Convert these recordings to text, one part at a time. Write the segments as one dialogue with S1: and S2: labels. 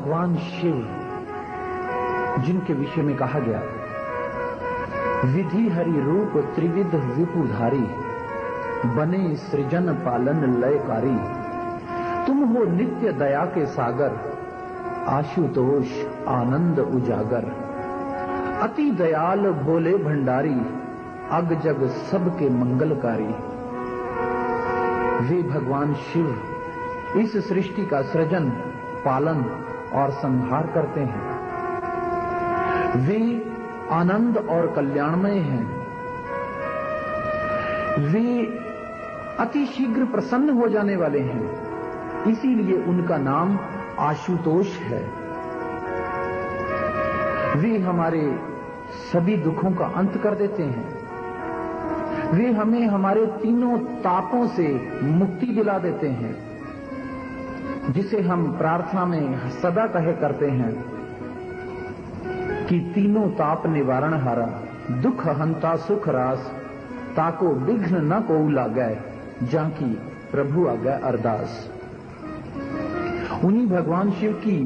S1: भगवान शिव, जिनके विषय में कहा गया, विधि हरि रूप त्रिविध विपुधारी, बने सृजन पालन लयकारी, तुम हो नित्य दया के सागर, आशुतोष आनंद उजागर, अति दयाल भोले भंडारी, अग जग सबके मंगलकारी। वे भगवान शिव इस सृष्टि का सृजन, पालन और संहार करते हैं। वे आनंद और कल्याणमय हैं। वे अति शीघ्र प्रसन्न हो जाने वाले हैं, इसीलिए उनका नाम आशुतोष है। वे हमारे सभी दुखों का अंत कर देते हैं। वे हमें हमारे तीनों तापों से मुक्ति दिला देते हैं, जिसे हम प्रार्थना में सदा कहे करते हैं कि तीनों ताप निवारण हारा, दुख हंता सुख रास, ताको विघ्न न को लागै, जाकी प्रभु आज्ञा अरदास। उन्हीं भगवान शिव की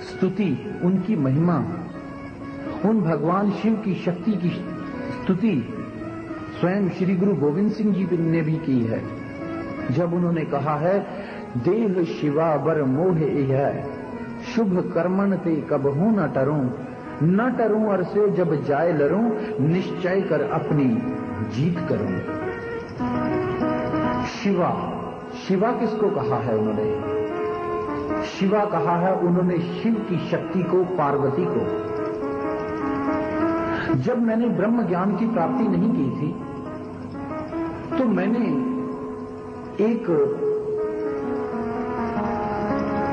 S1: स्तुति, उनकी महिमा, उन भगवान शिव की शक्ति की स्तुति स्वयं श्री गुरु गोविंद सिंह जी ने भी की है, जब उन्होंने कहा है, देह शिवा बर मोह यह, शुभ कर्मण ते कबहू न टरूं अरसे जब जाए लरूं, निश्चय कर अपनी जीत करूं। शिवा, शिवा किसको कहा है उन्होंने? शिवा कहा है उन्होंने शिव की शक्ति को, पार्वती को। जब मैंने ब्रह्म ज्ञान की प्राप्ति नहीं की थी, तो मैंने एक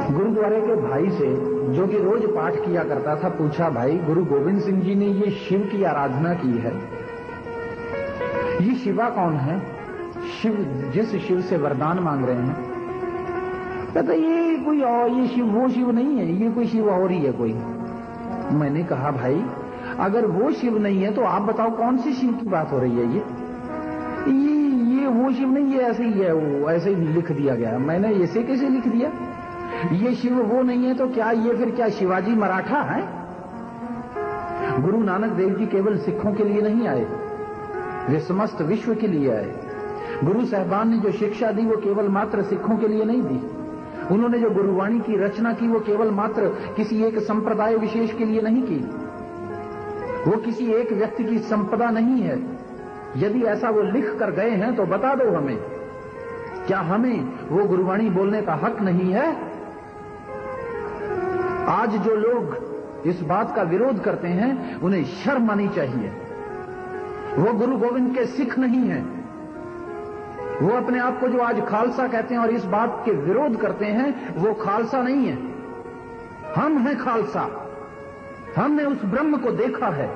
S1: गुरुद्वारे के भाई से, जो कि रोज पाठ किया करता था, पूछा, भाई गुरु गोविंद सिंह जी ने ये शिव की आराधना की है, ये शिवा कौन है? शिव, जिस शिव से वरदान मांग रहे हैं। कहता ये कोई और, ये शिव वो शिव नहीं है, ये कोई शिव और ही है कोई। मैंने कहा, भाई अगर वो शिव नहीं है तो आप बताओ कौन सी शिव की बात हो रही है? ये वो शिव नहीं, ये ऐसे ही है, वो ऐसे ही लिख दिया गया। मैंने ऐसे कैसे लिख दिया? ये शिव वो नहीं है तो क्या ये फिर क्या शिवाजी मराठा है? गुरु नानक देव जी केवल सिखों के लिए नहीं आए, वे समस्त विश्व के लिए आए। गुरु साहबान ने जो शिक्षा दी वो केवल मात्र सिखों के लिए नहीं दी। उन्होंने जो गुरुवाणी की रचना की वो केवल मात्र किसी एक संप्रदाय विशेष के लिए नहीं की, वो किसी एक व्यक्ति की संपदा नहीं है। यदि ऐसा वो लिख कर गए हैं तो बता दो हमें, क्या हमें वो गुरुवाणी बोलने का हक नहीं है? आज जो लोग इस बात का विरोध करते हैं उन्हें शर्म आनी चाहिए। वो गुरु गोविंद के सिख नहीं हैं। वो अपने आप को जो आज खालसा कहते हैं और इस बात के विरोध करते हैं, वो खालसा नहीं है। हम हैं खालसा। हमने उस ब्रह्म को देखा है।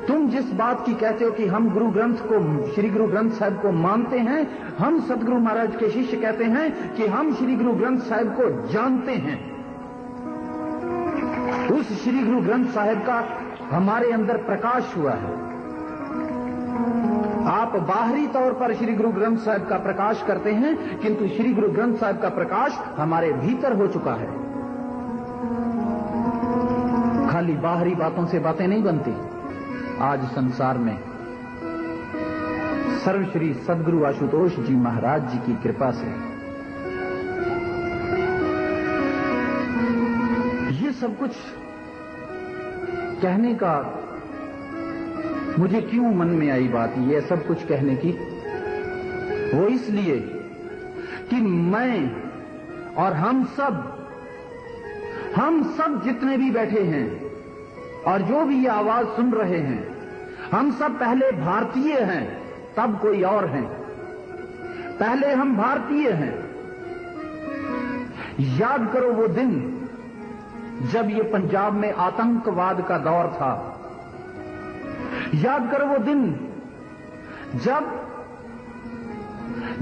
S1: तुम जिस बात की कहते हो कि हम गुरु ग्रंथ को, श्री गुरु ग्रंथ साहिब को मानते हैं, हम सदगुरु महाराज के शिष्य कहते हैं कि हम श्री गुरु ग्रंथ साहिब को जानते हैं। उस श्री गुरु ग्रंथ साहिब का हमारे अंदर प्रकाश हुआ है। आप बाहरी तौर पर श्री गुरु ग्रंथ साहिब का प्रकाश करते हैं, किंतु श्री गुरु ग्रंथ साहिब का प्रकाश हमारे भीतर हो चुका है। खाली बाहरी बातों से बातें नहीं बनती। आज संसार में सर्वश्री सदगुरु आशुतोष जी महाराज जी की कृपा से ये सब कुछ कहने का मुझे क्यों मन में आई बात, ये सब कुछ कहने की? वो इसलिए कि मैं और हम सब जितने भी बैठे हैं और जो भी ये आवाज सुन रहे हैं, हम सब पहले भारतीय हैं, तब कोई और हैं। पहले हम भारतीय हैं। याद करो वो दिन जब ये पंजाब में आतंकवाद का दौर था। याद करो वो दिन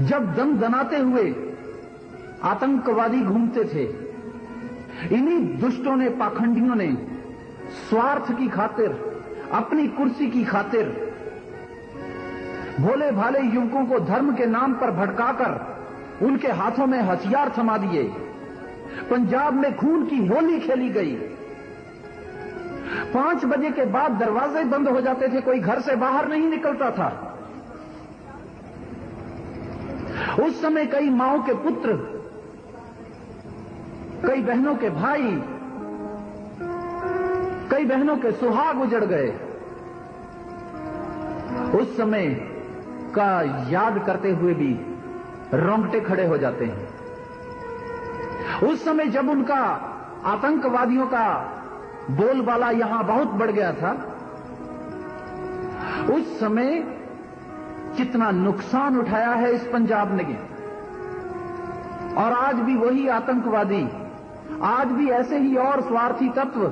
S1: जब दम दनाते हुए आतंकवादी घूमते थे। इन्हीं दुष्टों ने, पाखंडियों ने स्वार्थ की खातिर, अपनी कुर्सी की खातिर भोले भाले युवकों को धर्म के नाम पर भड़काकर उनके हाथों में हथियार थमा दिए। पंजाब में खून की होली खेली गई। 5 बजे के बाद दरवाजे बंद हो जाते थे, कोई घर से बाहर नहीं निकलता था। उस समय कई माओं के पुत्र, कई बहनों के भाई, कई बहनों के सुहाग उजड़ गए। उस समय का याद करते हुए भी रोंगटे खड़े हो जाते हैं। उस समय जब उनका आतंकवादियों का बोलबाला यहां बहुत बढ़ गया था, उस समय कितना नुकसान उठाया है इस पंजाब ने। और आज भी वही आतंकवादी, आज भी ऐसे ही और स्वार्थी तत्व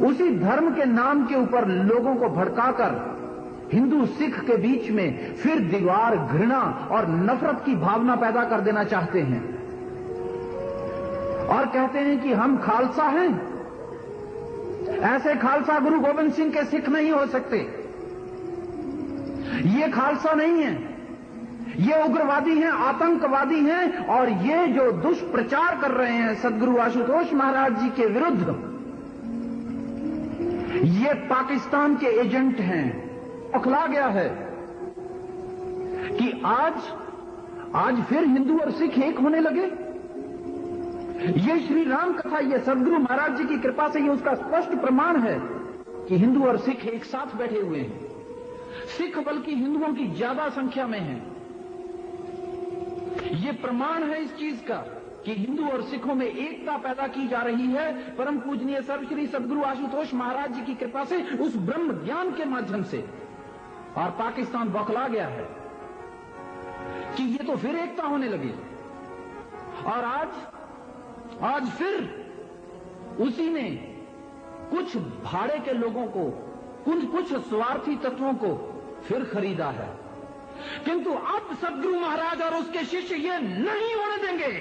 S1: उसी धर्म के नाम के ऊपर लोगों को भड़काकर हिंदू सिख के बीच में फिर दीवार, घृणा और नफरत की भावना पैदा कर देना चाहते हैं और कहते हैं कि हम खालसा हैं। ऐसे खालसा गुरु गोविंद सिंह के सिख नहीं हो सकते। ये खालसा नहीं है, ये उग्रवादी हैं, आतंकवादी हैं। और ये जो दुष्प्रचार कर रहे हैं सदगुरु आशुतोष महाराज जी के विरुद्ध, ये पाकिस्तान के एजेंट हैं। अखला गया है कि आज फिर हिंदू और सिख एक होने लगे। ये श्री राम कथा, ये सदगुरु महाराज जी की कृपा से ये उसका स्पष्ट प्रमाण है कि हिंदू और सिख एक साथ बैठे हुए हैं। सिख बल्कि हिंदुओं की ज्यादा संख्या में हैं। ये प्रमाण है इस चीज का कि हिंदू और सिखों में एकता पैदा की जा रही है परम पूजनीय सर्वश्री सदगुरु आशुतोष महाराज जी की कृपा से, उस ब्रह्म ज्ञान के माध्यम से। और पाकिस्तान बौखला गया है कि ये तो फिर एकता होने लगी। और आज फिर उसी ने कुछ भाड़े के लोगों को, कुछ स्वार्थी तत्वों को फिर खरीदा है। किंतु अब सदगुरु महाराज और उसके शिष्य ये नहीं होने देंगे